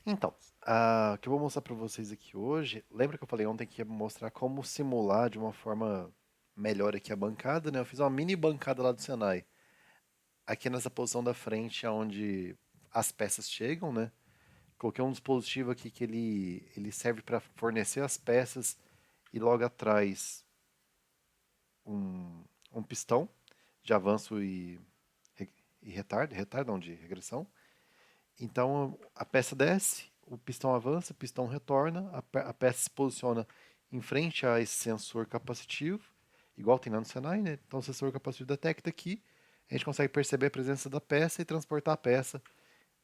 Então, o que eu vou mostrar para vocês aqui hoje, lembra que eu falei ontem que ia mostrar como simular de uma forma melhor aqui a bancada, né? Eu fiz uma mini bancada lá do Senai. Aqui nessa posição da frente, onde as peças chegam, né? Coloquei um dispositivo aqui que ele serve para fornecer as peças e logo atrás um, um pistão de avanço e retardo não, de regressão. Então a peça desce, o pistão avança, o pistão retorna, a peça se posiciona em frente a esse sensor capacitivo, igual tem lá no Senai, né? Então o sensor capacitivo detecta aqui, a gente consegue perceber a presença da peça e transportar a peça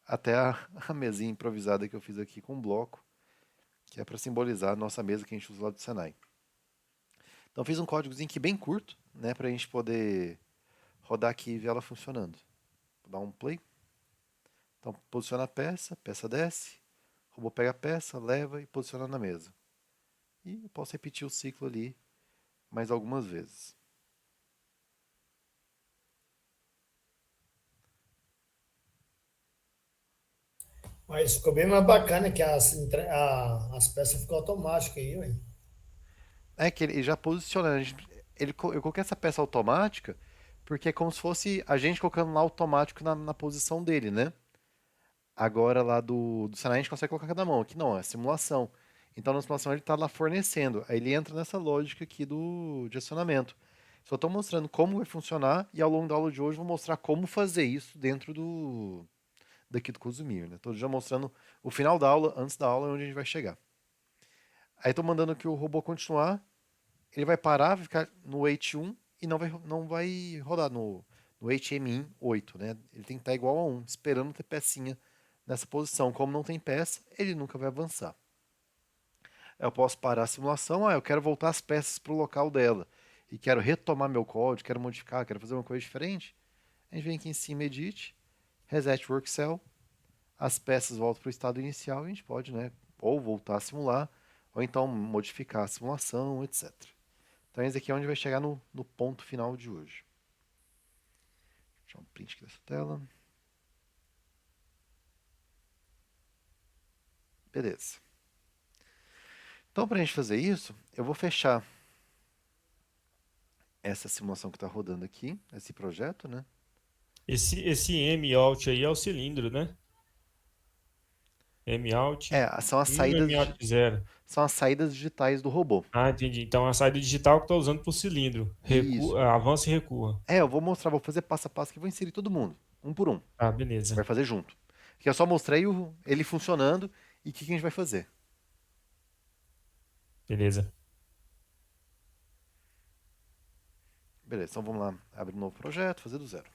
até a mesinha improvisada que eu fiz aqui com um bloco, que é para simbolizar a nossa mesa que a gente usa lá do Senai. Então fiz um códigozinho aqui bem curto, né, para a gente poder rodar aqui e ver ela funcionando. Vou dar um play. Então posiciona a peça desce, o robô pega a peça, leva e posiciona na mesa. E eu posso repetir o ciclo ali mais algumas vezes. Mas ficou bem mais bacana que as peças ficam automáticas aí, ué. É que ele já posiciona, eu coloquei essa peça automática porque é como se fosse a gente colocando lá automático na posição dele, né? Agora lá do Senai a gente consegue colocar cada mão. Aqui não, é simulação. Então na simulação ele está lá fornecendo. Aí ele entra nessa lógica aqui de acionamento. Só estou mostrando como vai funcionar e ao longo da aula de hoje eu vou mostrar como fazer isso dentro daqui do Cozumir, né? Estou já mostrando o final da aula, antes da aula, onde a gente vai chegar. Aí estou mandando aqui o robô continuar. Ele vai parar, vai ficar no wait 1 e não vai rodar no wait M 8, né? Ele tem que estar igual a 1, esperando ter pecinha nessa posição. Como não tem peça, ele nunca vai avançar. Eu posso parar a simulação, eu quero voltar as peças para o local dela. E quero retomar meu código, quero modificar, quero fazer uma coisa diferente. A gente vem aqui em cima, Edit, Reset Work Cell, as peças voltam para o estado inicial e a gente pode, né, ou voltar a simular, ou então modificar a simulação, etc. Então esse aqui é onde vai chegar no ponto final de hoje. Deixa eu dar um print aqui dessa tela. Beleza. Então para a gente fazer isso, eu vou fechar essa simulação que está rodando aqui, esse projeto, né? Esse M-Out aí é o cilindro, né? M-Out É, 1, M-Out 0. são as saídas digitais do robô. Ah, entendi. Então a saída digital que está usando para o cilindro. Isso. Recua, avança e recua. É, eu vou mostrar, vou fazer passo a passo que vou inserir todo mundo, um por um. Ah, Vai beleza. fazer junto. Aqui eu só mostrei ele funcionando e o que a gente vai fazer. Beleza. Beleza, então vamos lá, abrir um novo projeto, fazer do zero.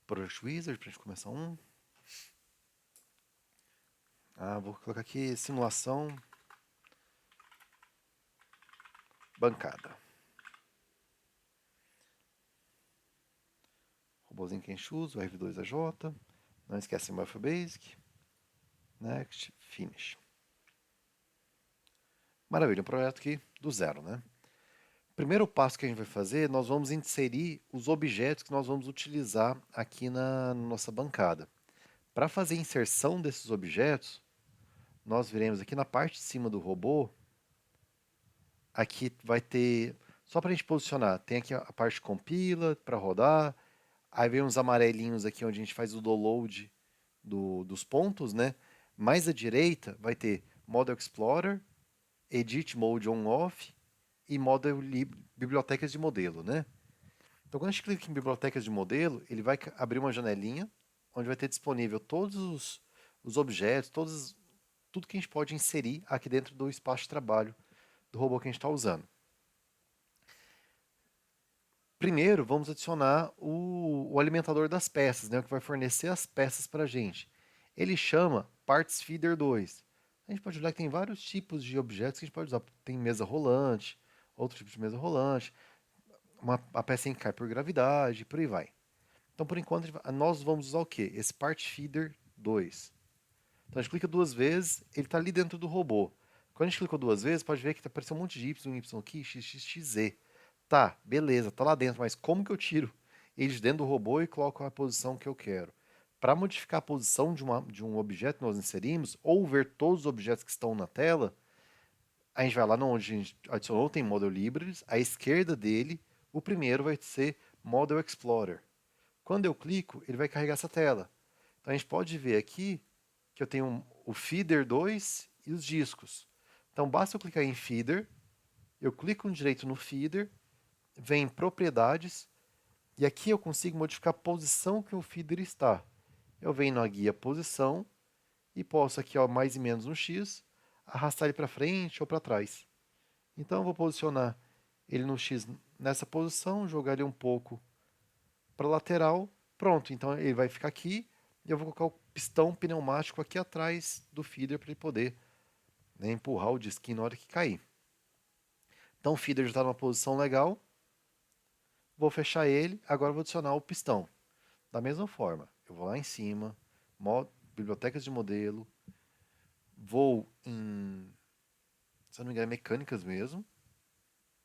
Project Wizard, pra gente começar um. Vou colocar aqui simulação bancada. Robozinho que a gente usa, o R2AJ. Não esquece o Alpha Basic. Next, Finish. Maravilha, um projeto aqui do zero, né? Primeiro passo que a gente vai fazer, nós vamos inserir os objetos que nós vamos utilizar aqui na nossa bancada. Para fazer a inserção desses objetos, nós veremos aqui na parte de cima do robô, aqui vai ter, só para a gente posicionar, tem aqui a parte compila para rodar, aí vem uns amarelinhos aqui onde a gente faz o download dos pontos, né? Mais à direita vai ter Model Explorer, Edit Mode On-Off e Bibliotecas de modelo, né? Então, quando a gente clica em bibliotecas de modelo, ele vai abrir uma janelinha onde vai ter disponível todos os objetos, tudo que a gente pode inserir aqui dentro do espaço de trabalho do robô que a gente está usando. Primeiro, vamos adicionar o alimentador das peças, né, o que vai fornecer as peças para a gente. Ele chama Parts Feeder 2. A gente pode olhar que tem vários tipos de objetos que a gente pode usar. Tem mesa rolante, outro tipo de mesa rolante, a peça em que cai por gravidade, por aí vai. Então, por enquanto, nós vamos usar o quê? Esse Part Feeder 2. Então, a gente clica duas vezes, ele está ali dentro do robô. Quando a gente clicou duas vezes, pode ver que apareceu um monte de Y aqui, X, X, X, Z. Tá, beleza, tá lá dentro, mas como que eu tiro eles dentro do robô e coloco a posição que eu quero. Para modificar a posição de um objeto que nós inserimos, ou ver todos os objetos que estão na tela, a gente vai lá onde a gente adicionou, tem Model Libraries, à esquerda dele, o primeiro vai ser Model Explorer. Quando eu clico, ele vai carregar essa tela. Então a gente pode ver aqui que eu tenho o Feeder 2 e os discos. Então basta eu clicar em Feeder, eu clico direito no Feeder, vem em Propriedades, e aqui eu consigo modificar a posição que o feeder está. Eu venho na guia Posição e posso aqui, ó, mais e menos no X, arrastar ele para frente ou para trás. Então eu vou posicionar ele no X nessa posição, jogar ele um pouco para a lateral. Pronto, então ele vai ficar aqui e eu vou colocar o pistão pneumático aqui atrás do feeder para ele poder, né, empurrar o disquinho na hora que cair. Então o feeder já está numa posição legal. Vou fechar ele, agora vou adicionar o pistão. Da mesma forma, eu vou lá em cima, bibliotecas de modelo, vou em, se eu não me engano, mecânicas mesmo.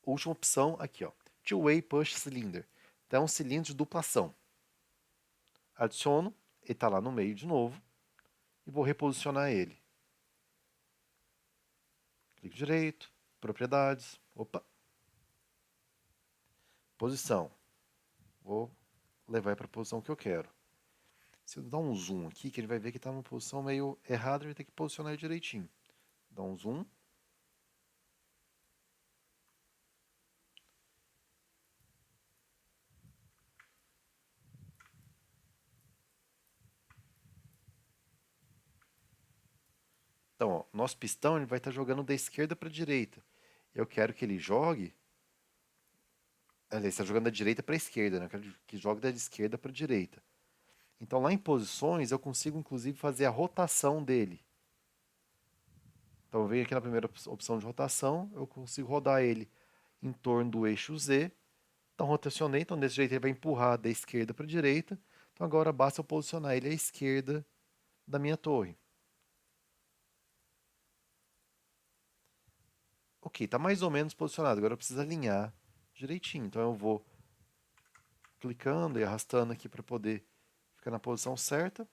Última opção aqui, ó, Two-Way Push Cylinder. Então é um cilindro de duplação. Adiciono, ele está lá no meio de novo, e vou reposicionar ele. Clique direito, propriedades, opa, posição. Vou levar para a posição que eu quero. Se eu dar um zoom aqui, que ele vai ver que está numa posição meio errada, ele vai ter que posicionar ele direitinho. Dá um zoom. Então, ó, nosso pistão ele vai estar jogando da esquerda para a direita. Eu quero que ele jogue. Ele está jogando da direita para a esquerda, né? Eu quero que jogue da esquerda para a direita. Então, lá em posições, eu consigo inclusive fazer a rotação dele. Então, eu venho aqui na primeira opção de rotação, eu consigo rodar ele em torno do eixo Z. Então, rotacionei, então desse jeito ele vai empurrar da esquerda para a direita. Então, agora basta eu posicionar ele à esquerda da minha torre. Ok, está mais ou menos posicionado. Agora eu preciso alinhar direitinho. Então, eu vou clicando e arrastando aqui para poder ficar na posição certa.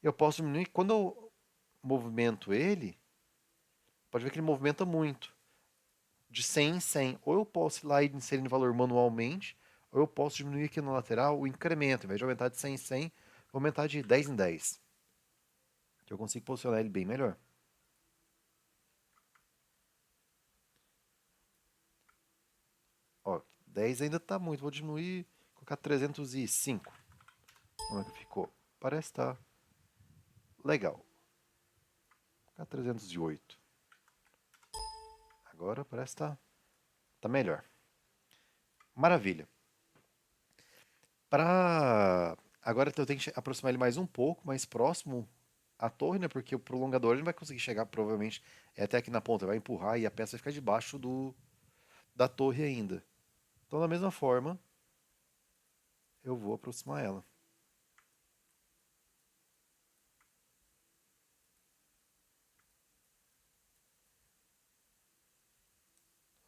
Eu posso diminuir. Quando eu movimento ele, pode ver que ele movimenta muito. De 100 em 100. Ou eu posso ir lá e inserir o valor manualmente, ou eu posso diminuir aqui no lateral o incremento. Em vez de aumentar de 100 em 100, vou aumentar de 10 em 10. Que eu consigo posicionar ele bem melhor. Ó, 10 ainda está muito. Vou diminuir, colocar 305. Como é que ficou? Parece estar legal. Vou colocar 308. Agora parece estar melhor. Maravilha. Agora eu tenho que aproximar ele mais um pouco, mais próximo à torre, né? Porque o prolongador ele não vai conseguir chegar, provavelmente, até aqui na ponta. Vai empurrar e a peça vai ficar debaixo da torre ainda. Então, da mesma forma, eu vou aproximar ela.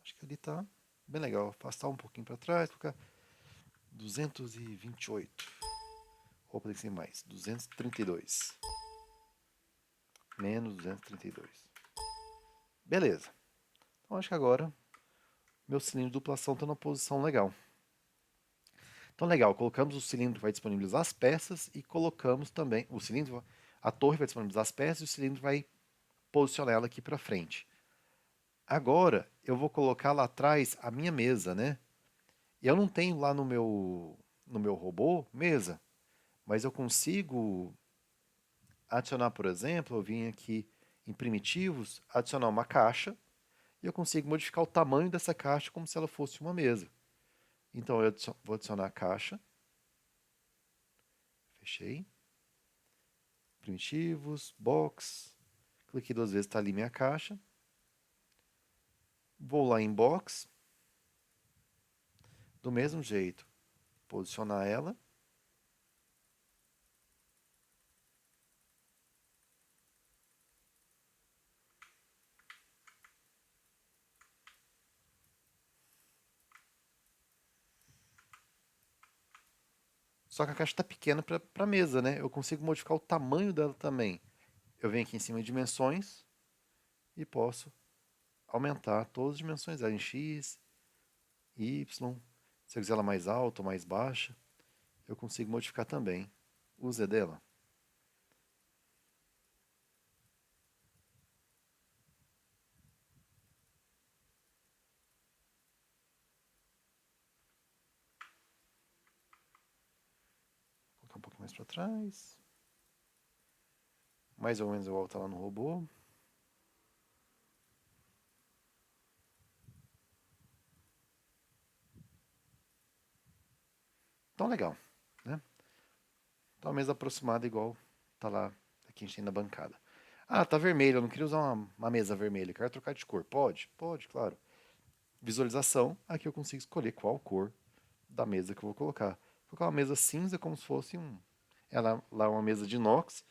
Acho que ali tá bem legal. Afastar um pouquinho para trás, colocar 228. Opa, tem que ser mais. 232. Menos 232. Beleza. Então acho que agora meu cilindro de duplação está numa posição legal. Então legal, colocamos o cilindro que vai disponibilizar as peças e colocamos também o cilindro, a torre vai disponibilizar as peças e o cilindro vai posicionar ela aqui para frente. Agora eu vou colocar lá atrás a minha mesa, né? E eu não tenho lá no meu robô mesa, mas eu consigo adicionar, por exemplo, eu vim aqui em primitivos, adicionar uma caixa e eu consigo modificar o tamanho dessa caixa como se ela fosse uma mesa. Então eu vou adicionar a caixa. Fechei. Primitivos, box. Cliquei duas vezes, está ali minha caixa. Vou lá em box. Do mesmo jeito, posicionar ela. Só que a caixa está pequena para a mesa, né? Eu consigo modificar o tamanho dela também. Eu venho aqui em cima em dimensões e posso aumentar todas as dimensões dela em X, Y. Se eu quiser ela mais alta ou mais baixa, eu consigo modificar também o Z dela. Vou colocar um pouquinho mais para trás. Mais ou menos igual está lá no robô. Então, legal, né? Então, a mesa aproximada igual tá lá, aqui a gente tem na bancada. Ah, tá vermelho, eu não queria usar uma mesa vermelha, quero trocar de cor. Pode? Pode, claro. Visualização, aqui eu consigo escolher qual cor da mesa que eu vou colocar. Vou colocar uma mesa cinza como se fosse ela lá é uma mesa de inox,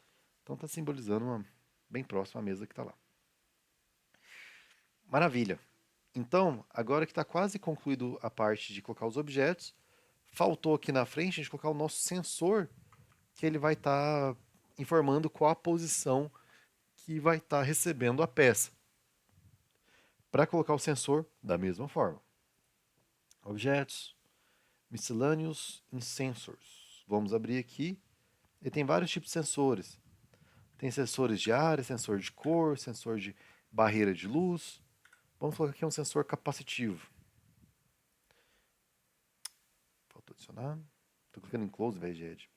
então está simbolizando bem próximo à mesa que está lá. Maravilha. Então, agora que está quase concluído a parte de colocar os objetos, faltou aqui na frente a gente colocar o nosso sensor, que ele vai estar informando qual a posição que vai estar recebendo a peça. Para colocar o sensor, da mesma forma. Objetos, Miscellaneous in Sensors. Vamos abrir aqui. Ele tem vários tipos de sensores. Tem sensores de área, sensor de cor, sensor de barreira de luz. Vamos colocar aqui um sensor capacitivo. Faltou adicionar. Estou clicando em close ao invés de add.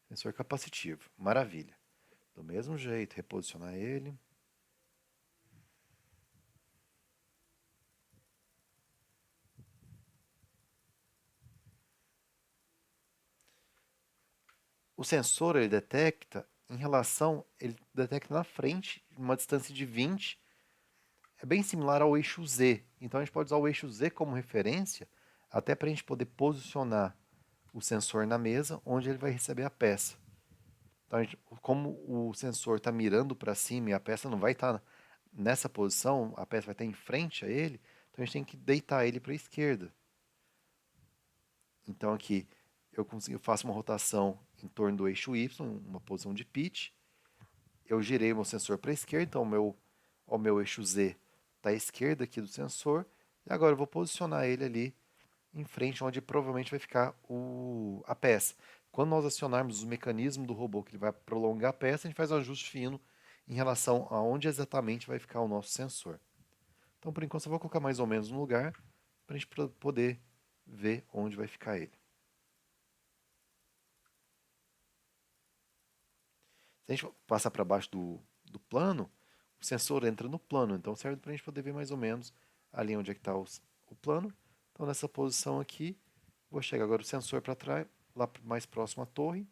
Sensor capacitivo. Maravilha. Do mesmo jeito, reposicionar ele. O sensor ele detecta ele detecta na frente, uma distância de 20. É bem similar ao eixo Z. Então a gente pode usar o eixo Z como referência, até para a gente poder posicionar o sensor na mesa, onde ele vai receber a peça. Então, como o sensor está mirando para cima e a peça não vai estar nessa posição, a peça vai estar em frente a ele, então a gente tem que deitar ele para a esquerda. Então aqui eu faço uma rotação em torno do eixo Y, uma posição de pitch. Eu girei o meu sensor para a esquerda, então o meu eixo Z está à esquerda aqui do sensor. E agora eu vou posicionar ele ali em frente, onde provavelmente vai ficar a peça. Quando nós acionarmos o mecanismo do robô que ele vai prolongar a peça, a gente faz um ajuste fino em relação a onde exatamente vai ficar o nosso sensor. Então, por enquanto, eu vou colocar mais ou menos no lugar para a gente poder ver onde vai ficar ele. Se a gente passar para baixo do plano, o sensor entra no plano, então serve para a gente poder ver mais ou menos ali onde é que está o plano. Então, nessa posição aqui, vou chegar agora o sensor para trás, lá mais próximo à torre.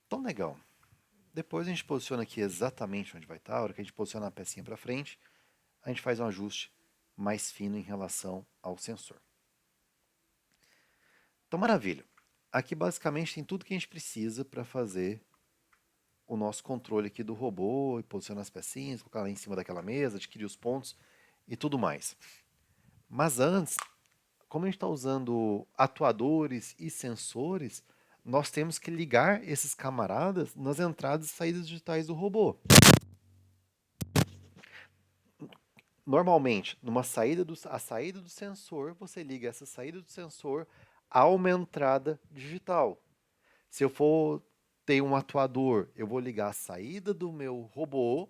Então, legal. Depois a gente posiciona aqui exatamente onde vai estar. A hora que a gente posiciona a pecinha para frente, a gente faz um ajuste mais fino em relação ao sensor. Então, maravilha. Aqui basicamente tem tudo que a gente precisa para fazer o nosso controle aqui do robô, e posicionar as pecinhas, colocar lá em cima daquela mesa, adquirir os pontos e tudo mais. Mas antes, como a gente está usando atuadores e sensores, nós temos que ligar esses camaradas nas entradas e saídas digitais do robô. Normalmente, a saída do sensor, você liga essa saída do sensor a uma entrada digital. Se eu for ter um atuador, eu vou ligar a saída do meu robô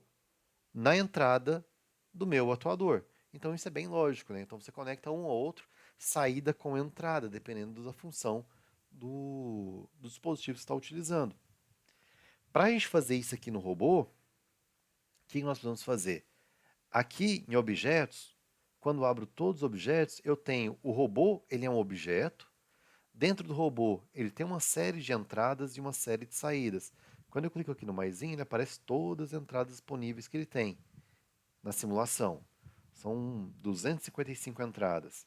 na entrada do meu atuador. Então isso é bem lógico, né? Então você conecta um ou outro, saída com entrada, dependendo da função do dispositivo que você está utilizando. Para a gente fazer isso aqui no robô, o que nós vamos fazer? Aqui em objetos, quando eu abro todos os objetos, eu tenho o robô, ele é um objeto. Dentro do robô, ele tem uma série de entradas e uma série de saídas. Quando eu clico aqui no maisinho, ele aparece todas as entradas disponíveis que ele tem na simulação. São 255 entradas.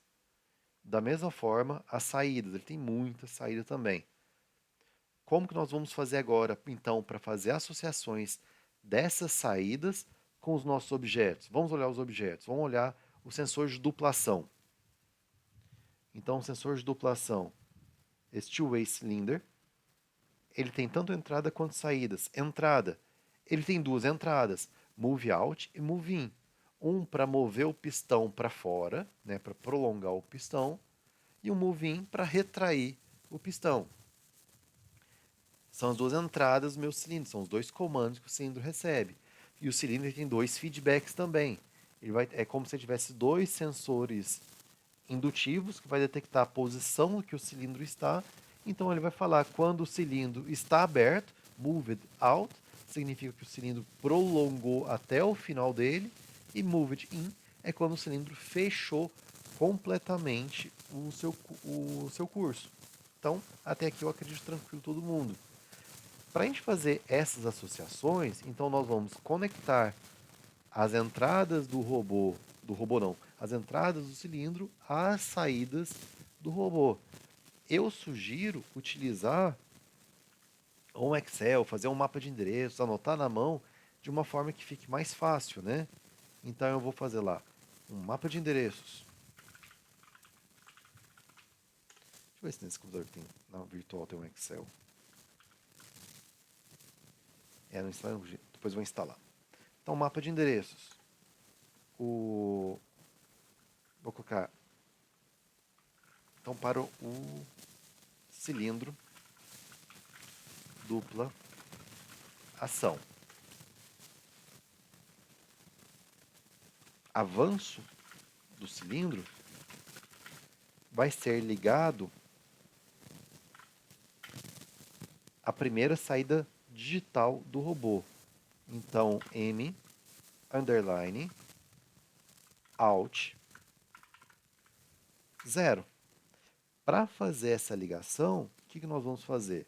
Da mesma forma, as saídas, ele tem muita saída também. Como que nós vamos fazer agora, então, para fazer associações dessas saídas com os nossos objetos? Vamos olhar os objetos, vamos olhar o sensor de duplação. Então, o sensor de duplação, esse two-way cylinder, ele tem tanto entrada quanto saídas. Entrada, ele tem duas entradas, move out e move in. Um para mover o pistão para fora, né, para prolongar o pistão, e um move in para retrair o pistão. São as duas entradas do meu cilindro, são os dois comandos que o cilindro recebe. E o cilindro tem dois feedbacks também. É como se tivesse dois sensores indutivos que vai detectar a posição que o cilindro está. Então ele vai falar quando o cilindro está aberto, moved out, significa que o cilindro prolongou até o final dele, e moved in é quando o cilindro fechou completamente o seu curso. Então, até aqui eu acredito tranquilo todo mundo. Para a gente fazer essas associações, então nós vamos conectar as entradas do robô não, as entradas do cilindro às saídas do robô. Eu sugiro utilizar um Excel, fazer um mapa de endereços, anotar na mão, de uma forma que fique mais fácil, né? Então eu vou fazer lá um mapa de endereços. Deixa eu ver se nesse computador que tem, na virtual tem um Excel. Não instala, depois vou instalar. Então, mapa de endereços. Vou colocar. Então, para o cilindro, dupla ação. Avanço do cilindro vai ser ligado à primeira saída digital do robô. Então, M underline out 0. Para fazer essa ligação, o que nós vamos fazer?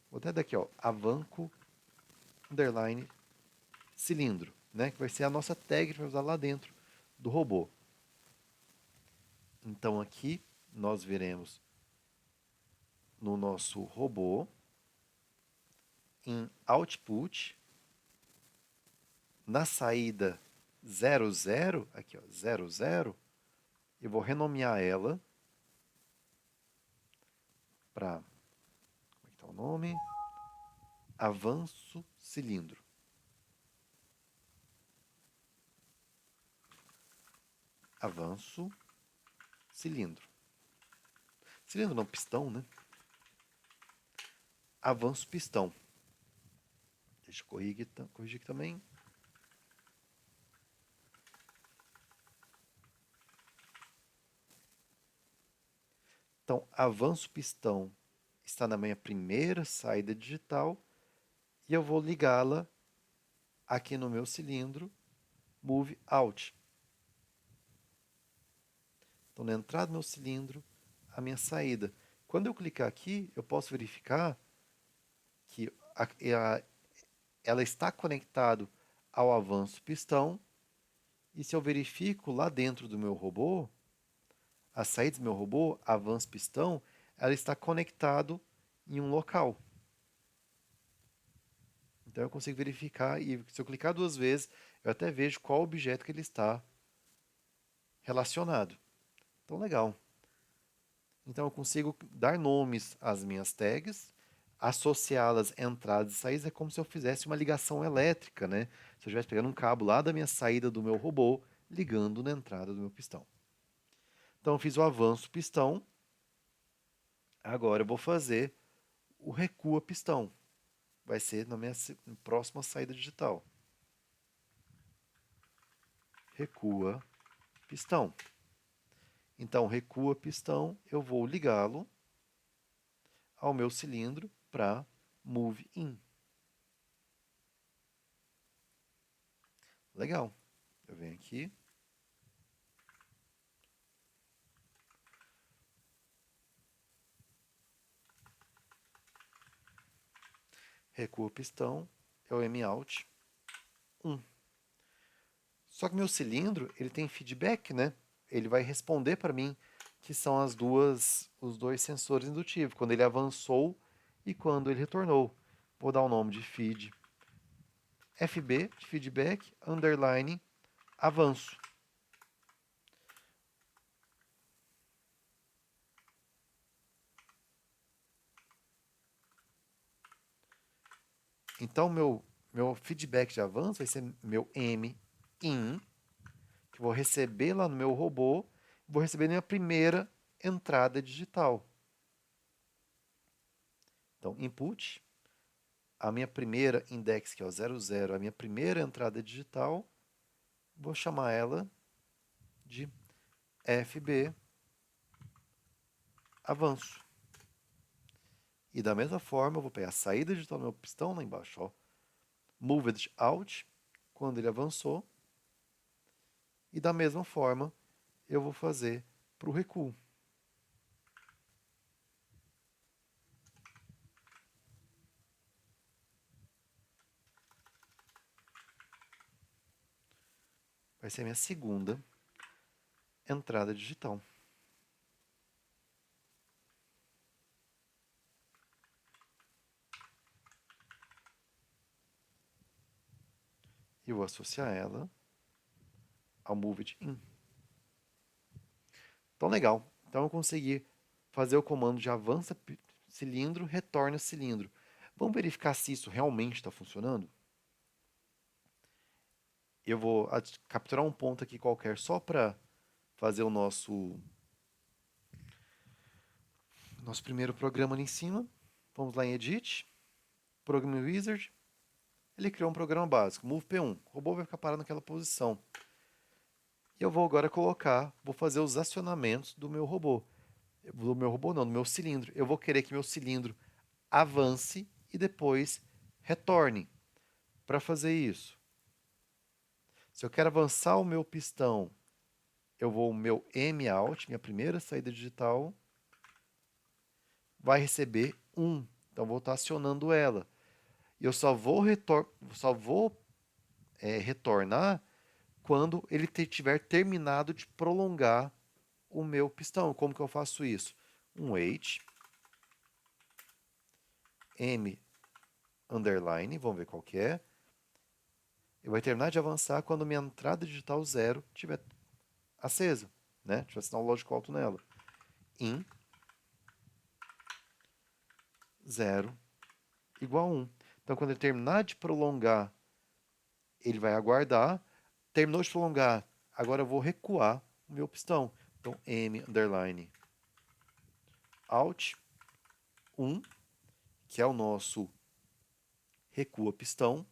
Vou até daqui, ó, avanco underline cilindro, né? Que vai ser a nossa tag que a gente vai usar lá dentro do robô. Então aqui nós veremos no nosso robô em output, na saída 00, aqui ó, 00, eu vou renomear ela para, como é que tá o nome? Avanço cilindro. Avanço cilindro. Cilindro não, pistão, né? Avanço pistão. Deixa eu corrigir aqui também. Então, avanço pistão está na minha primeira saída digital e eu vou ligá-la aqui no meu cilindro move out. Então, na entrada do meu cilindro, a minha saída. Quando eu clicar aqui, eu posso verificar que ela está conectado ao avanço pistão. E se eu verifico lá dentro do meu robô, a saída do meu robô, avanço pistão, ela está conectado em um local. Então eu consigo verificar e se eu clicar duas vezes, eu até vejo qual objeto que ele está relacionado. Então legal. Então eu consigo dar nomes às minhas tags, associá-las entradas e saídas, é como se eu fizesse uma ligação elétrica, né? Se eu estivesse pegando um cabo lá da minha saída do meu robô, ligando na entrada do meu pistão. Então eu fiz o avanço pistão. Agora eu vou fazer o recua pistão. Vai ser na minha próxima saída digital. Recua pistão. Então, recua pistão, eu vou ligá-lo ao meu cilindro para move in. Legal. Eu venho aqui. Recua pistão, é o M-out 1. Só que meu cilindro, ele tem feedback, né? Ele vai responder para mim que são os dois sensores indutivos, quando ele avançou e quando ele retornou. Vou dar o nome de feed FB, de feedback, underline, avanço. Então, meu feedback de avanço vai ser meu M in, que eu vou receber lá no meu robô, vou receber minha primeira entrada digital. Então, input, a minha primeira index, que é o 00, a minha primeira entrada digital, vou chamar ela de FB avanço. E da mesma forma, eu vou pegar a saída digital do meu pistão lá embaixo, ó, moved out, quando ele avançou. E da mesma forma, eu vou fazer para o recuo. Vai ser a minha segunda entrada digital. E eu vou associar ela ao moved in. Então, legal. Então, eu consegui fazer o comando de avança cilindro, retorna cilindro. Vamos verificar se isso realmente está funcionando? Eu vou capturar um ponto aqui qualquer só para fazer o nosso primeiro programa ali em cima. Vamos lá em Edit, Program Wizard. Ele criou um programa básico, Move P1. O robô vai ficar parado naquela posição. E eu vou agora vou fazer os acionamentos do meu robô. Do meu robô não, do meu cilindro. Eu vou querer que meu cilindro avance e depois retorne. Para fazer isso, se eu quero avançar o meu pistão, eu vou o meu M out, minha primeira saída digital, vai receber 1. Então, vou estar acionando ela. E eu só vou retornar quando ele tiver terminado de prolongar o meu pistão. Como que eu faço isso? Um wait, M underline, vamos ver qual que é. Ele vai terminar de avançar quando minha entrada digital 0 estiver acesa, né? Tiver sinal lógico alto nela. In 0 igual a 1. Então, quando ele terminar de prolongar, ele vai aguardar. Terminou de prolongar, agora eu vou recuar o meu pistão. Então, M underline out 1, que é o nosso recua pistão,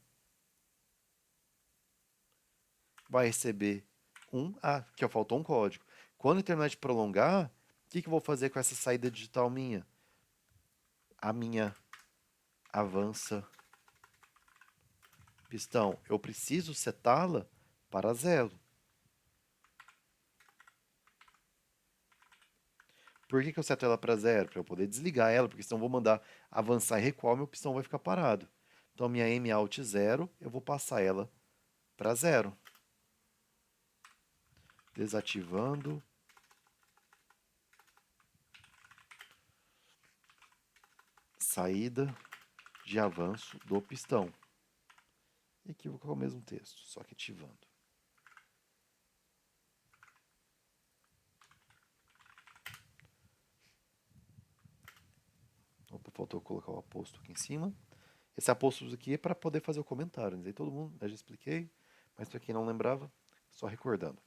vai receber 1. Ah, aqui faltou um código. Quando ele terminar de prolongar, o que eu vou fazer com essa saída digital minha? A minha avança pistão, eu preciso setá-la para 0. Por que eu seto ela para 0? Para eu poder desligar ela, porque senão eu vou mandar avançar e recuar, meu pistão vai ficar parado. Então, minha M out 0, eu vou passar ela para 0. Desativando. Saída de avanço do pistão. E aqui eu vou colocar o mesmo texto, só que ativando. Opa, faltou colocar o aposto aqui em cima. Esse aposto aqui é para poder fazer o comentário. Né? Todo mundo, já expliquei, mas para quem não lembrava, só recordando.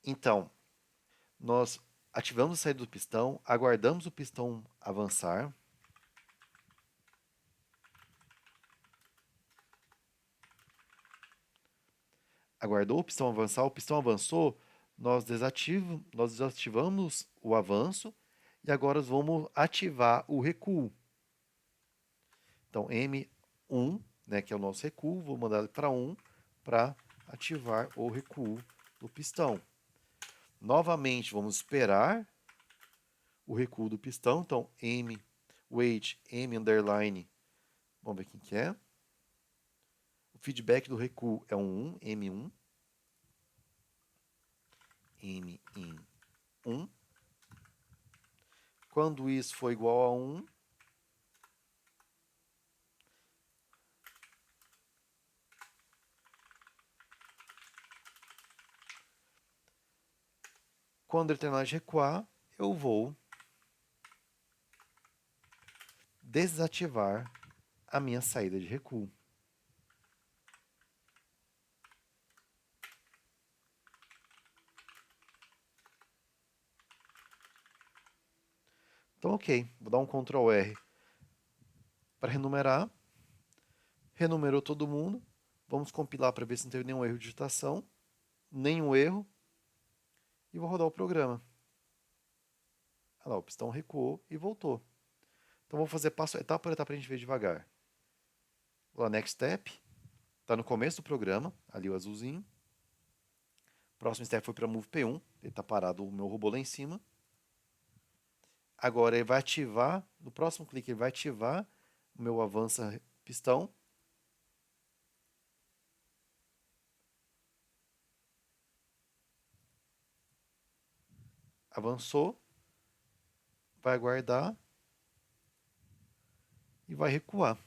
Então, nós ativamos a saída do pistão, aguardamos o pistão avançar. Aguardou o pistão avançar, o pistão avançou, nós desativamos o avanço e agora vamos ativar o recuo. Então, M1, né, que é o nosso recuo, vou mandar ele para 1 para ativar o recuo do pistão. Novamente, vamos esperar o recuo do pistão. Então, wait, M underline, vamos ver quem que é. O feedback do recuo é um 1, M1. M in 1. Quando isso for igual a 1, quando ele terminar de recuar, eu vou desativar a minha saída de recuo. Então, ok, vou dar um Ctrl R para renumerar. Renumerou todo mundo. Vamos compilar para ver se não teve nenhum erro de digitação. Nenhum erro. E vou rodar o programa. Olha lá, o pistão recuou e voltou. Então, vou fazer etapa por etapa para a gente ver devagar. Vou lá, Next Step. Está no começo do programa, ali o azulzinho. Próximo step foi para Move P1. Ele está parado o meu robô lá em cima. Agora ele vai ativar, no próximo clique ele vai ativar o meu avança pistão. Avançou, vai aguardar e vai recuar.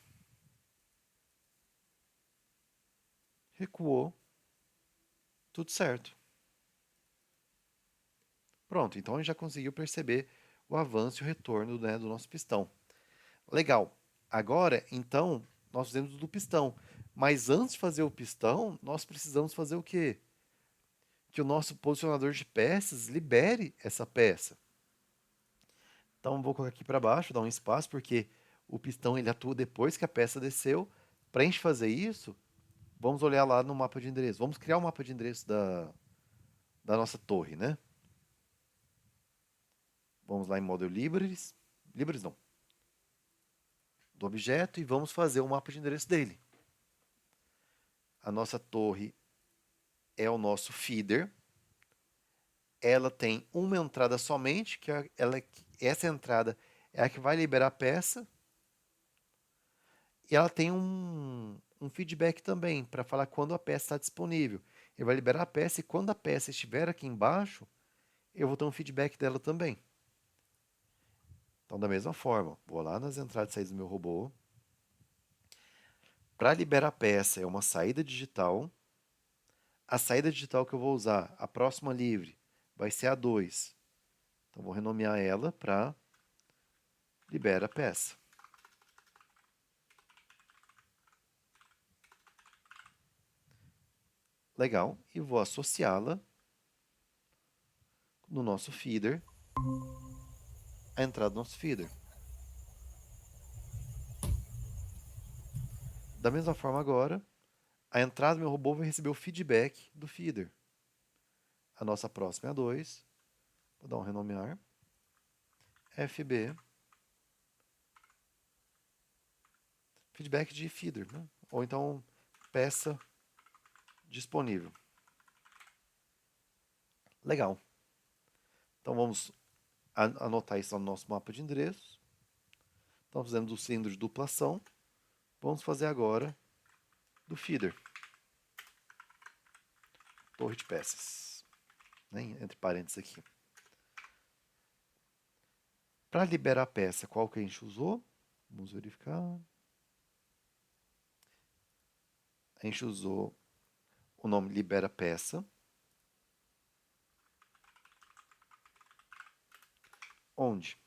Recuou, tudo certo. Pronto, então a gente já conseguiu perceber o avanço e o retorno, né, do nosso pistão. Legal. Agora, então, nós fizemos do pistão. Mas antes de fazer o pistão, nós precisamos fazer o quê? Que o nosso posicionador de peças libere essa peça. Então, vou colocar aqui para baixo, dar um espaço, porque o pistão ele atua depois que a peça desceu. Para a gente fazer isso, vamos olhar lá no mapa de endereço. Vamos criar um mapa de endereço da nossa torre, né? Vamos lá em Model Libraries. Libraries não. Do objeto e vamos fazer o mapa de endereço dele. A nossa torre é o nosso feeder. Ela tem uma entrada somente, essa entrada é a que vai liberar a peça. E ela tem um feedback também, para falar quando a peça está disponível. Ele vai liberar a peça e quando a peça estiver aqui embaixo, eu vou ter um feedback dela também. Então, da mesma forma, vou lá nas entradas e saídas do meu robô. Para liberar a peça é uma saída digital. A saída digital que eu vou usar, a próxima livre, vai ser a 2. Então, vou renomear ela para libera a peça. Legal. E vou associá-la no nosso feeder, a entrada do nosso feeder. Da mesma forma agora, a entrada do meu robô vai receber o feedback do feeder. A nossa próxima é a 2. Vou dar um renomear. FB. Feedback de feeder, né? Ou então peça disponível. Legal. Então vamos anotar isso no nosso mapa de endereços. Então fizemos o cilindro de duplação. Vamos fazer agora do feeder. Torre de peças. Né? Entre parênteses aqui. Para liberar a peça, qual que a gente usou? Vamos verificar. A gente usou o nome libera peça. Onde?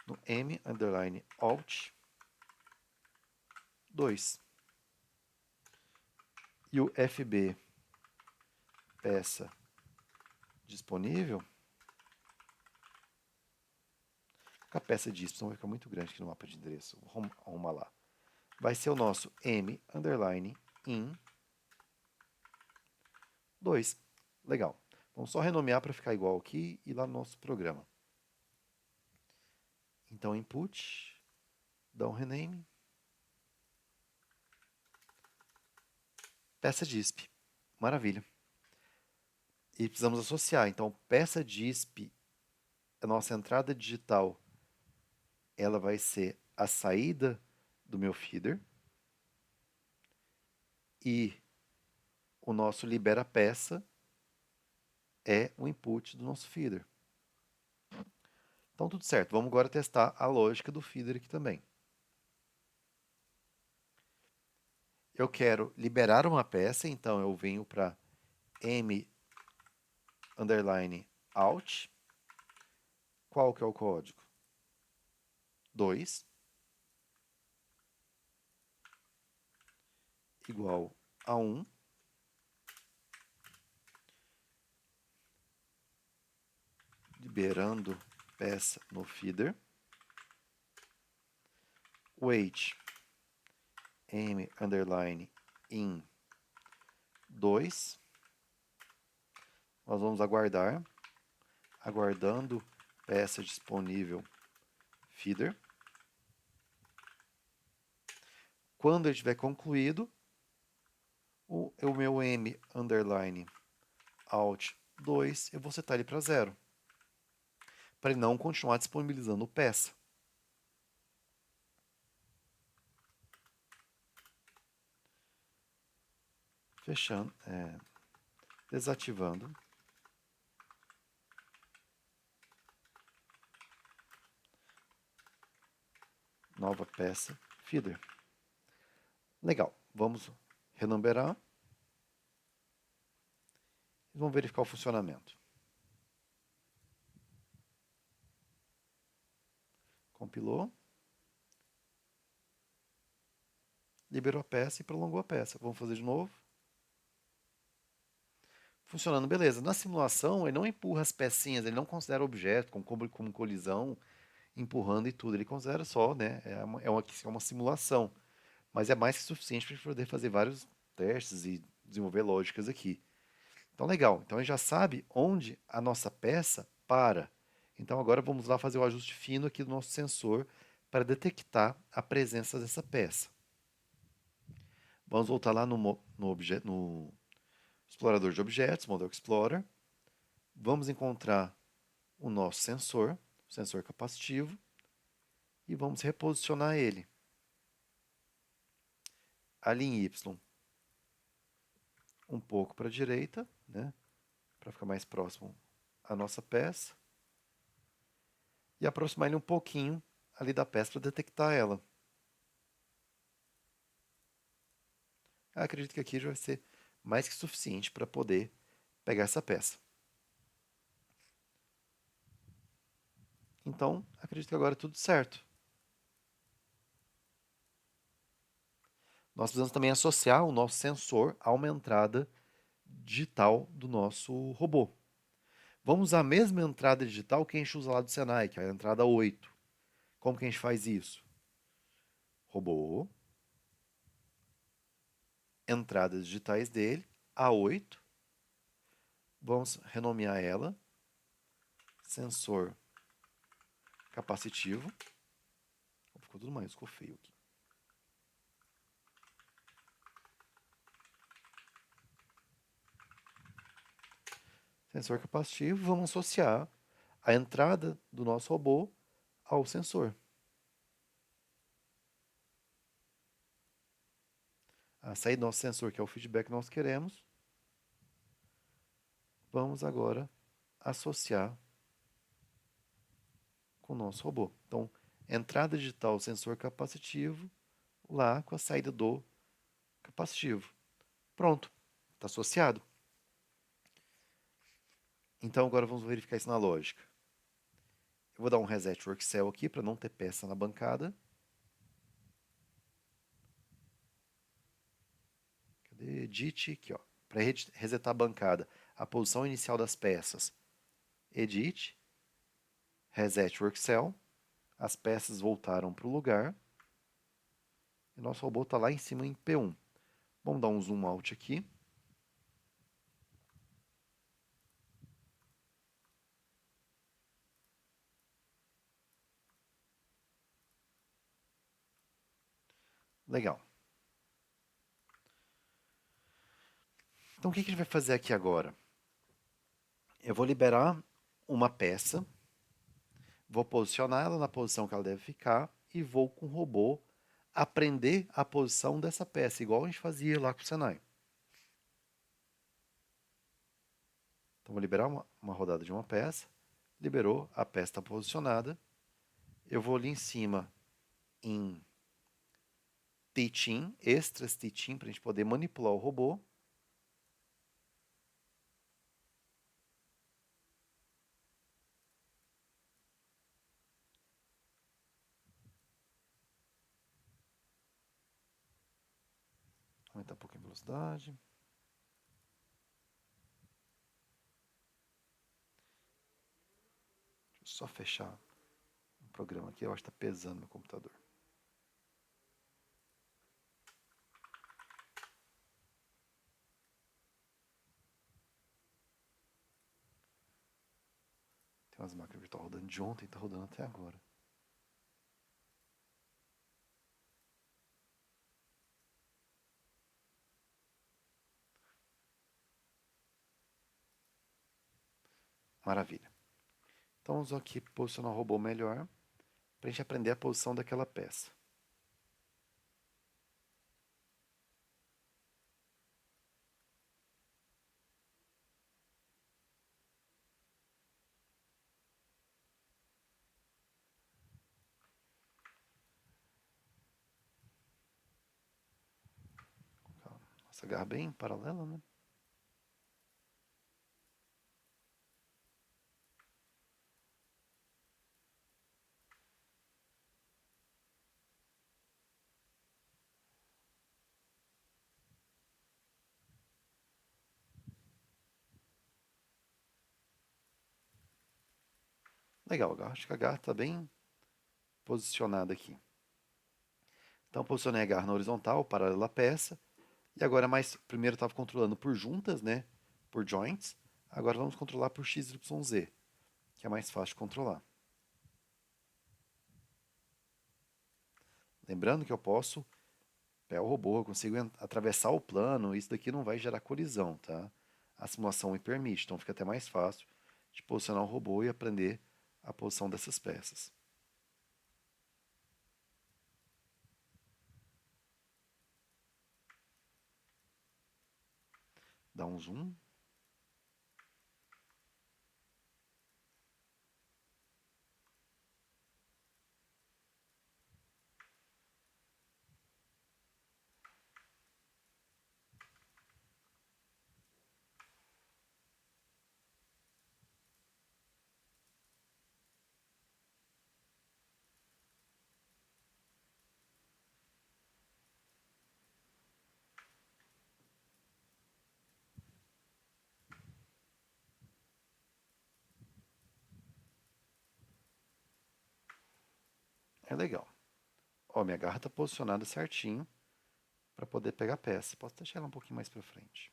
No M_Alt 2. E o FB peça disponível. A peça de Y vai ficar muito grande aqui no mapa de endereço. Vamos arrumar lá. Vai ser o nosso M_in 2. Legal. Vamos só renomear para ficar igual aqui e lá no nosso programa. Então, input, dá um rename. Peça DISP. Maravilha. E precisamos associar. Então, peça DISP, a nossa entrada digital, ela vai ser a saída do meu feeder. E o nosso libera peça é o input do nosso feeder. Então, tudo certo. Vamos agora testar a lógica do feeder aqui também. Eu quero liberar uma peça, então eu venho para m underline out. Qual que é o código? 2 igual a 1. Liberando peça no feeder. Wait m underline in 2. Nós vamos aguardar. Aguardando peça disponível feeder. Quando ele estiver concluído, o meu m underline out 2, eu vou setar ele para 0. Para ele não continuar disponibilizando peça. Fechando, desativando. Nova peça, feeder. Legal, vamos renumerar. E vamos verificar o funcionamento. Compilou. Liberou a peça e prolongou a peça. Vamos fazer de novo. Funcionando, beleza. Na simulação, ele não empurra as pecinhas, ele não considera objeto como colisão, empurrando e tudo. Ele considera só, né? É uma simulação. Mas é mais que suficiente para poder fazer vários testes e desenvolver lógicas aqui. Então, legal. Então, a gente já sabe onde a nossa peça para. Então, agora vamos lá fazer o ajuste fino aqui do nosso sensor para detectar a presença dessa peça. Vamos voltar lá no explorador de objetos, Model Explorer. Vamos encontrar o nosso sensor, o sensor capacitivo, e vamos reposicionar ele. Ali em Y, um pouco para a direita, né, para ficar mais próximo à nossa peça. E aproximar ele um pouquinho ali da peça para detectar ela. Eu acredito que aqui já vai ser mais que suficiente para poder pegar essa peça. Então, acredito que agora é tudo certo. Nós precisamos também associar o nosso sensor a uma entrada digital do nosso robô. Vamos usar a mesma entrada digital que a gente usa lá do Senai, que é a entrada 8. Como que a gente faz isso? Robô, entradas digitais dele, A8. Vamos renomear ela, sensor capacitivo. Ficou tudo mais, ficou feio aqui. Sensor capacitivo, vamos associar a entrada do nosso robô ao sensor. A saída do nosso sensor, que é o feedback que nós queremos. Vamos agora associar com o nosso robô. Então, entrada digital sensor capacitivo, lá com a saída do capacitivo. Pronto, está associado. Então, agora vamos verificar isso na lógica. Eu vou dar um reset work cell aqui para não ter peça na bancada. Cadê? Edit aqui, ó. Para resetar a bancada, a posição inicial das peças. Edit, reset work cell. As peças voltaram para o lugar. E nosso robô está lá em cima em P1. Vamos dar um zoom out aqui. Legal. Então, o que a gente vai fazer aqui agora? Eu vou liberar uma peça, vou posicionar ela na posição que ela deve ficar e vou com o robô aprender a posição dessa peça, igual a gente fazia lá com o Senai. Então vou liberar uma rodada de uma peça. Liberou, a peça está posicionada. Eu vou ali em cima em teaching, extras teaching, para a gente poder manipular o robô. Aumentar um pouquinho a velocidade. Deixa eu só fechar o programa aqui, eu acho que está pesando meu computador. Tem umas máquinas virtuais rodando de ontem, está rodando até agora. Maravilha. Então vamos aqui posicionar o robô melhor para a gente aprender a posição daquela peça. Nossa garra bem paralela, né? Legal, acho que a garra está bem posicionada aqui. Então posicionei a garra na horizontal, paralela à peça. E agora primeiro estava controlando por juntas, né? Por joints. Agora vamos controlar por XYZ, que é mais fácil de controlar. Lembrando que eu posso pegar o robô, eu consigo atravessar o plano, isso daqui não vai gerar colisão, tá? A simulação me permite, então fica até mais fácil de posicionar o robô e aprender a posição dessas peças. Dá um zoom. É legal. Ó, minha garra está posicionada certinho para poder pegar a peça. Posso deixar ela um pouquinho mais para frente.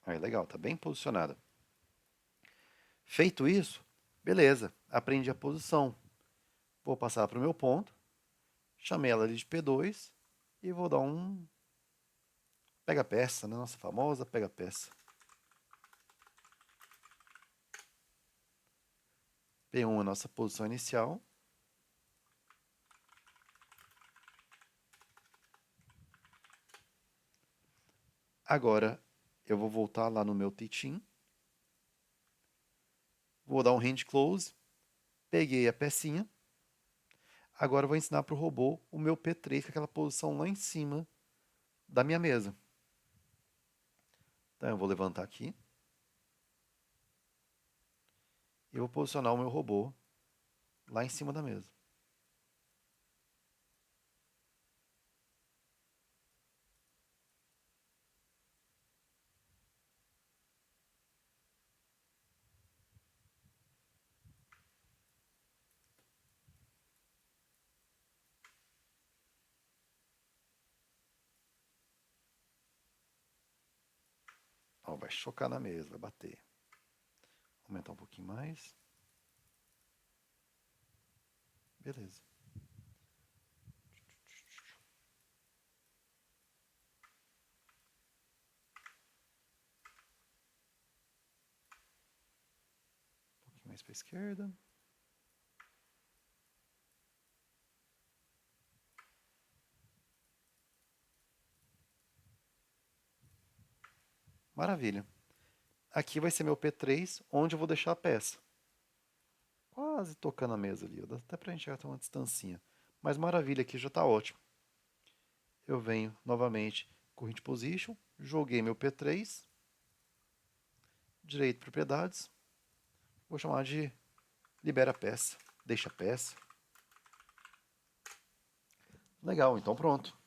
Aí, legal, está bem posicionada. Feito isso, beleza, aprendi a posição. Vou passar para o meu ponto, chamei ela ali de P2 e vou dar um pega-peça, né? Nossa famosa pega-peça. P1 é a nossa posição inicial. Agora eu vou voltar lá no meu teaching. Vou dar um hand close. Peguei a pecinha. Agora eu vou ensinar para o robô o meu P3, que é aquela posição lá em cima da minha mesa. Então eu vou levantar aqui. E vou posicionar o meu robô lá em cima da mesa. Ó, vai chocar na mesa, vai bater. Aumentar um pouquinho mais. Beleza. Um pouquinho mais para a esquerda. Maravilha. Aqui vai ser meu P3, onde eu vou deixar a peça. Quase tocando a mesa ali. Dá até pra gente até uma distancinha. Mas maravilha, aqui já tá ótimo. Eu venho novamente com Hit Position, joguei meu P3, direito propriedades, vou chamar de libera a peça, deixa a peça. Legal, então pronto.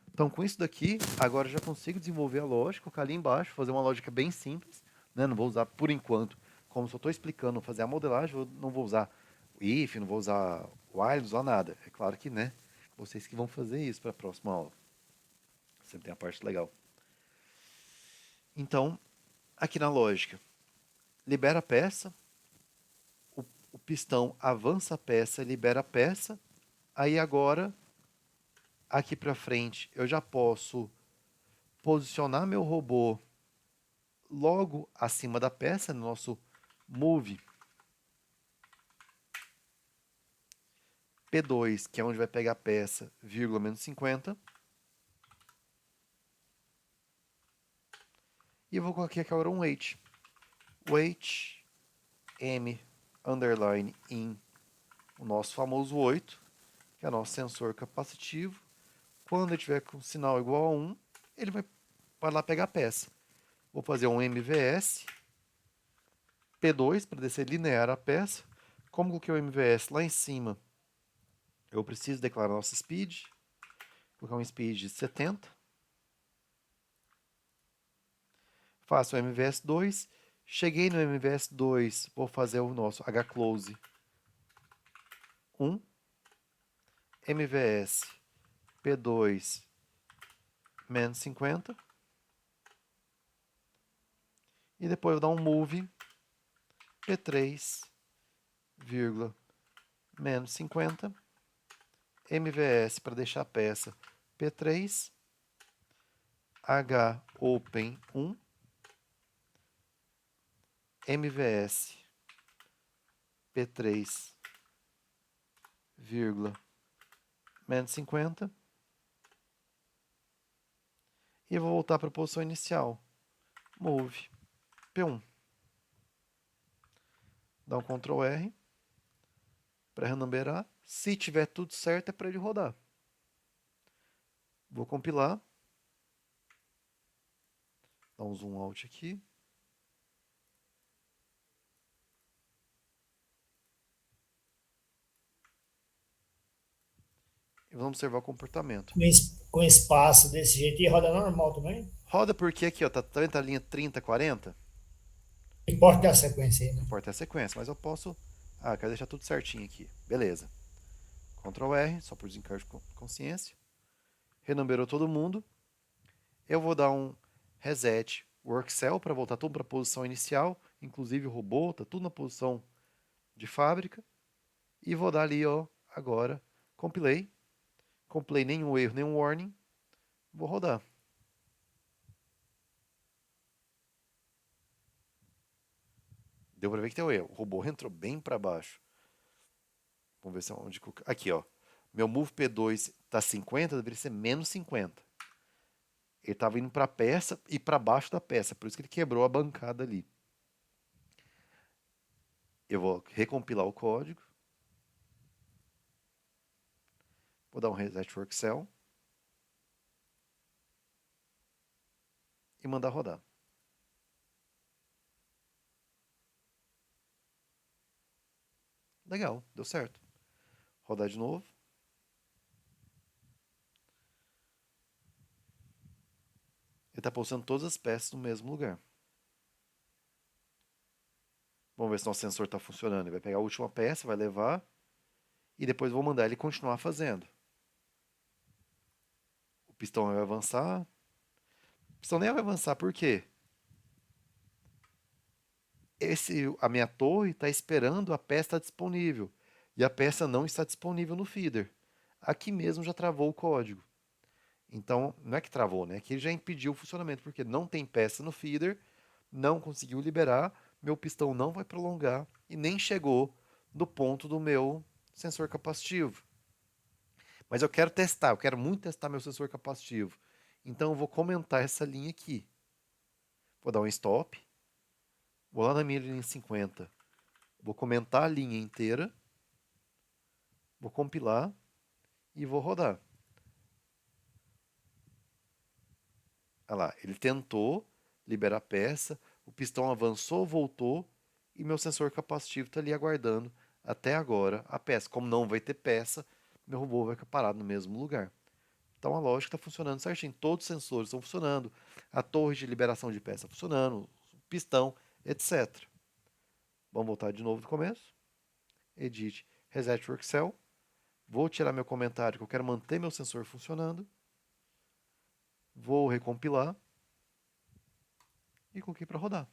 Então com isso daqui, agora eu já consigo desenvolver a lógica, colocar ali embaixo, fazer uma lógica bem simples, né? Não vou usar por enquanto, como só estou explicando, fazer a modelagem, não vou usar o if, não vou usar o while, não vou usar nada. É claro que, né, vocês que vão fazer isso para a próxima aula. Sempre tem a parte legal. Então, aqui na lógica, libera a peça, o pistão avança a peça, libera a peça, aí agora, aqui para frente, eu já posso posicionar meu robô logo acima da peça, no nosso move P2, que é onde vai pegar a peça, vírgula menos 50. E eu vou colocar aqui agora um wait. Wait M underline in o nosso famoso 8, que é o nosso sensor capacitivo. Quando ele tiver com sinal igual a 1, ele vai lá pegar a peça. Vou fazer um MVS P2 para descer linear a peça. Como coloquei o MVS lá em cima, eu preciso declarar nosso speed. Vou colocar um speed de 70. Faço o MVS2. Cheguei no MVS2, vou fazer o nosso hclose 1. MVS P2 menos 50. E depois eu vou dar um move P3, vírgula, menos 50. MVS para deixar a peça P3. Hopen 1. MVS P3, vírgula, menos 50. E vou voltar para a posição inicial. Move P1. Dá um Ctrl R para renumberar. Se tiver tudo certo, é para ele rodar. Vou compilar. Dá um zoom out aqui. E vamos observar o comportamento. Com espaço desse jeito e roda normal também. Roda porque aqui, ó, tá vendo a linha 30, 40? Importa a sequência aí, Não né? importa a sequência, mas eu posso... Ah, quero deixar tudo certinho aqui. Beleza. Ctrl R, só por desencargo de consciência. Renumberou todo mundo. Eu vou dar um reset work cell para voltar tudo para a posição inicial, inclusive o robô, tá tudo na posição de fábrica. E vou dar ali, ó, agora, compilei. Compilei nenhum erro, nenhum warning. Vou rodar. Deu para ver que tem o erro. O robô entrou bem para baixo. Vamos ver se é onde... Aqui, ó. Meu move P2 tá 50, deveria ser menos 50. Ele estava indo para a peça e para baixo da peça, por isso que ele quebrou a bancada ali. Eu vou recompilar o código. Vou dar um reset work cell. E mandar rodar. Legal, deu certo. Rodar de novo. Ele está pulsando todas as peças no mesmo lugar. Vamos ver se nosso sensor está funcionando. Ele vai pegar a última peça, vai levar. E depois vou mandar ele continuar fazendo. O pistão vai avançar. O pistão nem vai avançar, por quê? A minha torre está esperando a peça estar disponível. E a peça não está disponível no feeder. Aqui mesmo já travou o código. Então, não é que travou, né? Aqui já impediu o funcionamento, porque não tem peça no feeder, não conseguiu liberar, meu pistão não vai prolongar e nem chegou no ponto do meu sensor capacitivo. Mas eu quero testar, eu quero muito testar meu sensor capacitivo. Então eu vou comentar essa linha aqui. Vou dar um stop. Vou lá na minha linha 50. Vou comentar a linha inteira. Vou compilar e vou rodar. Olha lá, ele tentou liberar a peça, o pistão avançou, voltou e meu sensor capacitivo está ali aguardando até agora a peça. Como não vai ter peça, meu robô vai ficar parado no mesmo lugar. Então a lógica está funcionando certinho. Todos os sensores estão funcionando, a torre de liberação de peça funcionando, o pistão, etc. Vamos voltar de novo do começo. Edit, Reset Work Cell. Vou tirar meu comentário que eu quero manter meu sensor funcionando. Vou recompilar. E coloquei para rodar.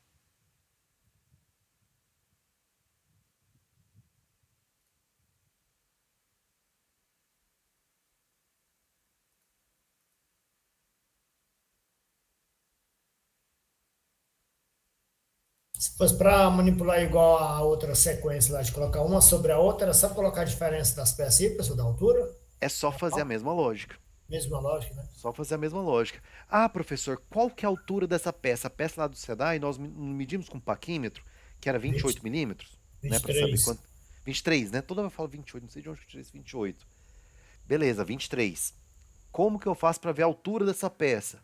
Se fosse para manipular igual a outra sequência lá, de colocar uma sobre a outra, era só colocar a diferença das peças aí, pessoal, da altura? É só fazer a mesma lógica. Mesma lógica, né? Só fazer a mesma lógica. Ah, professor, qual que é a altura dessa peça? A peça lá do SEDAI, nós medimos com um paquímetro, que era 28 milímetros, né? Para saber 23. quanto. 23, né? Toda vez eu falo 28, não sei de onde eu tirei esse 28. Beleza, 23. Como que eu faço para ver a altura dessa peça?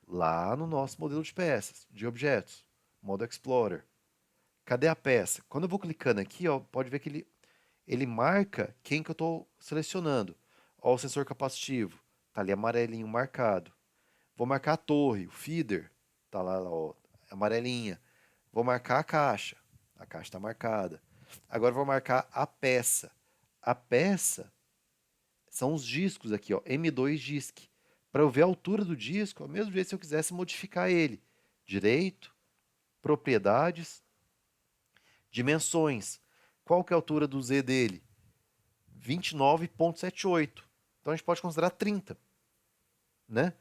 Lá no nosso modelo de peças, de objetos, modo Explorer. Cadê a peça? Quando eu vou clicando aqui, ó, pode ver que ele marca quem que eu estou selecionando. Ó, o sensor capacitivo, tá ali amarelinho marcado. Vou marcar a torre, o feeder, tá lá, ó, amarelinha. Vou marcar a caixa está marcada. Agora vou marcar a peça. A peça são os discos aqui, ó, M2 Disk. Para eu ver a altura do disco, ao mesmo jeito se eu quisesse modificar ele. Direito, propriedades, dimensões. Qual que é a altura do Z dele? 29,78. Então a gente pode considerar 30, né?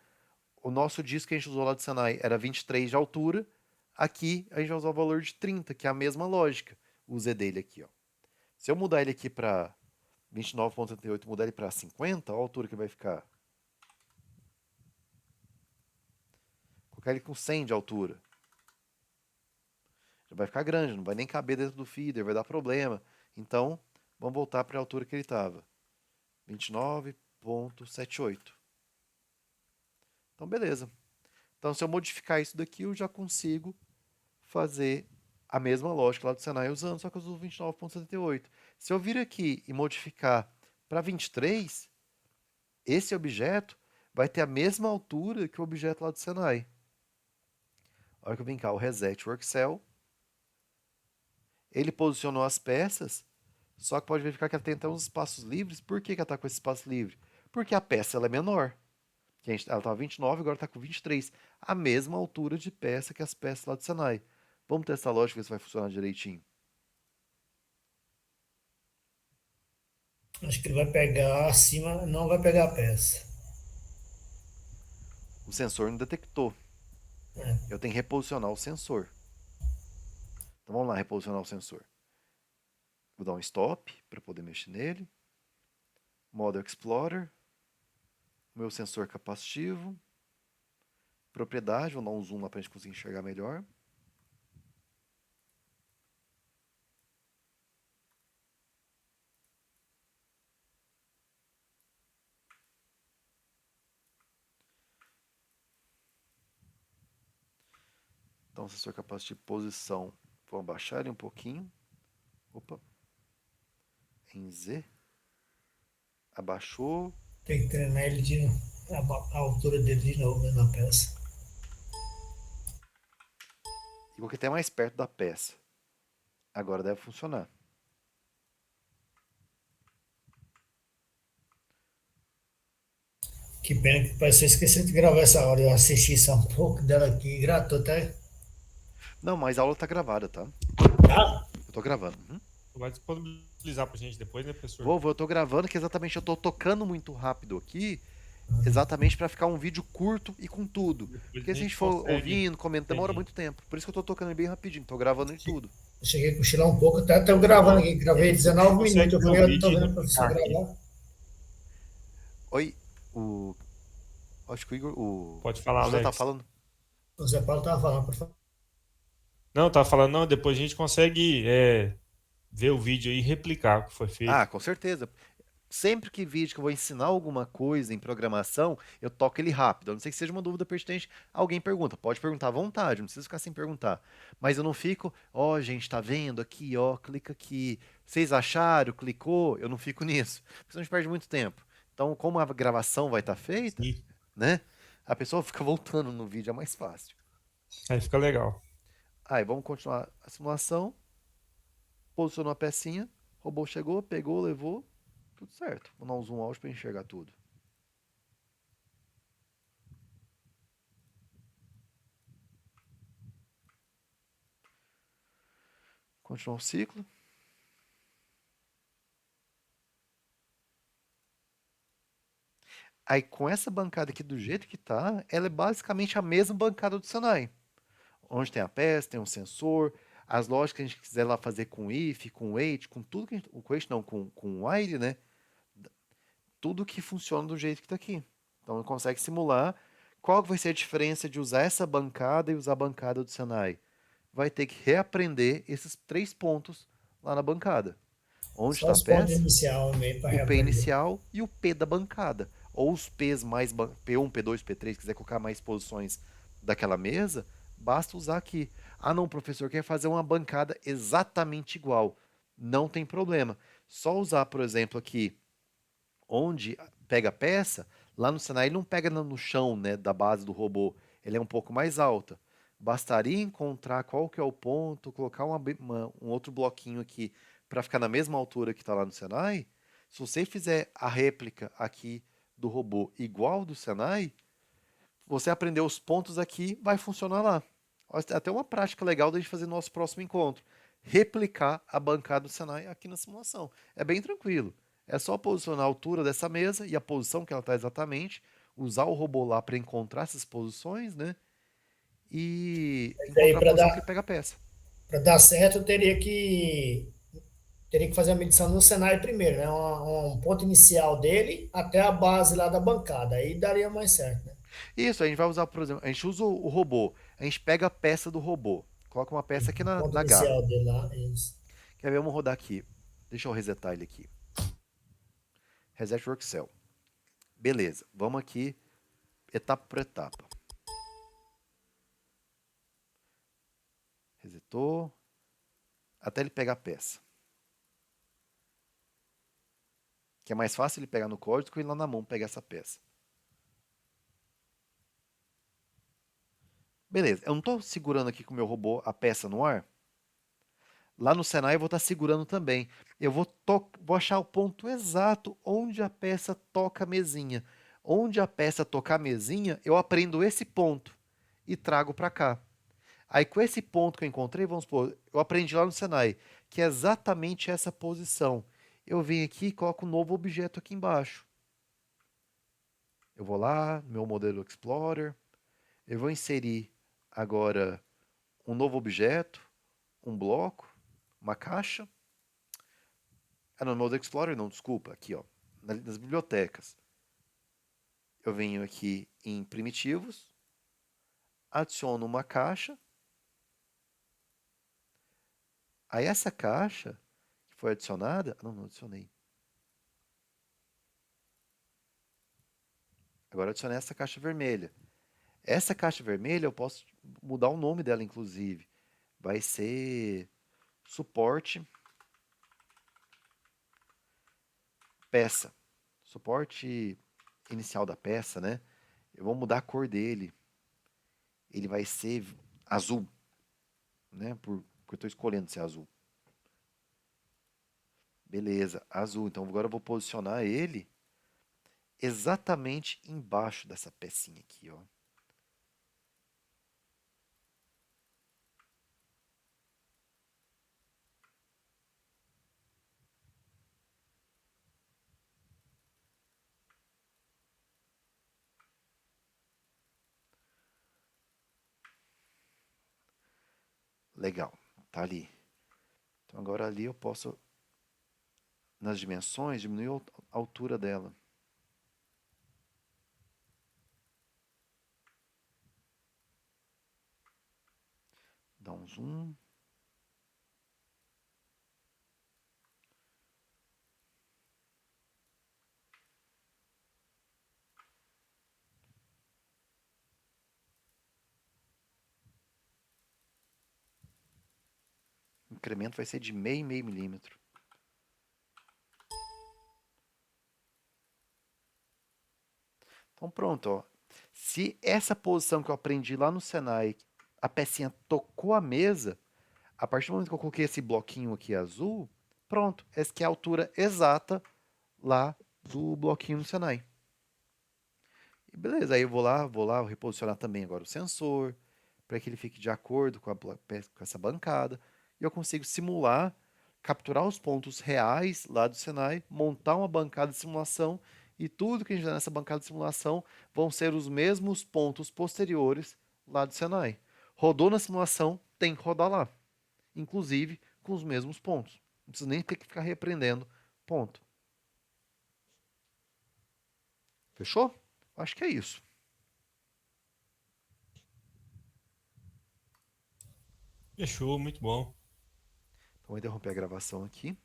O nosso disco que a gente usou lá do Senai era 23 de altura. Aqui a gente vai usar o valor de 30, que é a mesma lógica. O Z dele aqui, ó. Se eu mudar ele aqui para 29,78, mudar ele para 50, olha a altura que vai ficar. Colocar ele com 100 de altura. Já vai ficar grande, não vai nem caber dentro do feeder, vai dar problema. Então, vamos voltar para a altura que ele estava. 29,78. Então, beleza. Então, se eu modificar isso daqui, eu já consigo fazer a mesma lógica lá do Senai usando, só que eu uso 29,78. Se eu vir aqui e modificar para 23, esse objeto vai ter a mesma altura que o objeto lá do Senai. A hora que eu vim cá, o Reset Work Cell, ele posicionou as peças, só que pode verificar que ela tem até uns espaços livres. Por que ela está com esse espaço livre? Porque a peça ela é menor. Ela estava 29, agora está com 23. A mesma altura de peça que as peças lá do Senai. Vamos testar a lógica, ver se vai funcionar direitinho. Acho que ele vai pegar acima, não vai pegar a peça. O sensor não detectou. É. Eu tenho que reposicionar o sensor. Então vamos lá, reposicionar o sensor. Vou dar um stop para poder mexer nele. Modo Explorer. Meu sensor capacitivo. Propriedade, vou dar um zoom lá para a gente conseguir enxergar melhor. Então, sensor capacitivo posição. Vou abaixar ele um pouquinho. Opa. Em Z. Abaixou. Tem que treinar ele a altura dele de novo, né, na peça. E coloquei até mais perto da peça. Agora deve funcionar. Que pena que parece que eu esqueci de gravar essa hora. Eu assisti só um pouco dela aqui, gratou até. Não, mas a aula tá gravada, tá? Ah, Eu tô gravando. Uhum. Vai disponibilizar pra gente depois, né, professor? Eu tô gravando que exatamente eu tô tocando muito rápido aqui, exatamente para ficar um vídeo curto e com tudo. Depois Porque a se a gente gente for consegue. ouvindo, comentando, demora Entendi. muito tempo. Por isso que eu tô tocando bem rapidinho, tô gravando em tudo. eu cheguei a cochilar um pouco, até tô gravando aqui. Gravei 19 Consegue minutos. Eu ver o falei, eu não vídeo tô e vendo o professor replicar aqui? gravar. Oi, o. Acho que o Igor. O Pode falar, José tá Alex. falando. O Zé Paulo estava falando, por favor. Não, tá falando, não, depois a gente consegue ver o vídeo aí e replicar o que foi Ah, feito. com certeza. Sempre que vídeo que eu vou ensinar alguma coisa em programação, eu toco ele rápido. A não ser que seja uma dúvida persistente, alguém pergunta. Pode perguntar à vontade, não precisa ficar sem perguntar. Mas eu não fico, ó, gente, tá vendo aqui, ó, clica aqui. Vocês acharam? Clicou? Eu não fico nisso. Porque senão a gente perde muito tempo. Então, como a gravação vai estar feita, Sim. né? A pessoa fica voltando no vídeo, é mais fácil. Aí fica legal. Aí, vamos continuar a simulação. Posicionou a pecinha, o robô chegou, pegou, levou, tudo certo. Vou dar um zoom out para enxergar tudo. Continuar o ciclo. Aí com essa bancada aqui do jeito que tá, ela é basicamente a mesma bancada do Senai. Onde tem a peça, tem um sensor, as lógicas que a gente quiser lá fazer com if, com wait, com tudo que a gente, com wait não, com while, né? Tudo que funciona do jeito que tá aqui. Então ele consegue simular qual que vai ser a diferença de usar essa bancada e usar a bancada do Senai. Vai ter que reaprender esses 3 pontos lá na bancada. Onde Só está a os pontos peça, inicial meio para o P reaprender. inicial e o P da bancada. Ou os P's mais P1, P2, P3, quiser colocar mais posições daquela mesa, basta usar aqui. Ah, não, professor, quer fazer uma bancada exatamente igual. Não tem problema. Só usar, por exemplo, aqui onde pega a peça, lá no Senai ele não pega no chão, né, da base do robô. Ele é um pouco mais alta. Bastaria encontrar qual que é o ponto, colocar um outro bloquinho aqui para ficar na mesma altura que está lá no Senai. Se você fizer a réplica aqui do robô igual ao do Senai, você aprender os pontos aqui, vai funcionar lá. Até uma prática legal da gente fazer no nosso próximo encontro. Replicar a bancada do Senai aqui na simulação. É bem tranquilo. É só posicionar a altura dessa mesa e a posição que ela está exatamente, usar o robô lá para encontrar essas posições, né? E Mas aí, encontrar a posição que ele pega a peça. para dar certo, eu teria que fazer a medição no Senai primeiro, né? Um ponto inicial dele até a base lá da bancada. Aí daria mais certo, né? Isso, a gente vai usar, por exemplo, a gente usa o robô, a gente pega a peça do robô, coloca uma peça aqui O ponto na garra. inicial dele lá, isso. Quer ver? Vamos rodar aqui. Deixa eu resetar ele aqui. Reset Work Cell. Beleza, vamos aqui etapa por etapa. Resetou, até ele pegar a peça. Que é mais fácil ele pegar no código do que ir lá na mão pegar essa peça. Beleza, eu não estou segurando aqui com o meu robô a peça no ar. Lá no Senai eu vou estar segurando também. Eu vou achar o ponto exato onde a peça toca a mesinha. Onde a peça tocar a mesinha, eu aprendo esse ponto e trago para cá. Aí com esse ponto que eu encontrei, vamos supor, eu aprendi lá no Senai, que é exatamente essa posição. Eu venho aqui e coloco um novo objeto aqui embaixo. Eu vou lá, no meu modelo Explorer, eu vou inserir agora um novo objeto, um bloco, uma caixa. Ah, não, no modelo Explorer não, desculpa, aqui ó, nas bibliotecas. Eu venho aqui em primitivos, adiciono uma caixa. Aí essa caixa que foi adicionada, não, não adicionei. Agora adicionei essa caixa vermelha. Essa caixa vermelha eu posso mudar o nome dela, inclusive. Vai ser suporte peça. Suporte inicial da peça, né? Eu vou mudar a cor dele. Ele vai ser azul, né? Porque eu estou escolhendo ser azul. Beleza, azul. Então agora eu vou posicionar ele exatamente embaixo dessa pecinha aqui, ó. Legal, tá ali. Então agora ali eu posso, nas dimensões, diminuir a altura dela. Dá um zoom. O incremento vai ser de meio e meio milímetro. Então pronto, ó. Se essa posição que eu aprendi lá no Senai, a pecinha tocou a mesa, a partir do momento que eu coloquei esse bloquinho aqui azul, pronto, essa que é a altura exata lá do bloquinho no Senai. E beleza, aí eu vou lá reposicionar também agora o sensor, para que ele fique de acordo com essa bancada. E eu consigo simular, capturar os pontos reais lá do Senai, montar uma bancada de simulação e tudo que a gente dá nessa bancada de simulação vão ser os mesmos pontos posteriores lá do Senai. Rodou na simulação, tem que rodar lá. Inclusive com os mesmos pontos. Não precisa nem ter que ficar repreendendo ponto. Fechou? Acho que é isso. Fechou, muito bom. Então vou interromper a gravação aqui.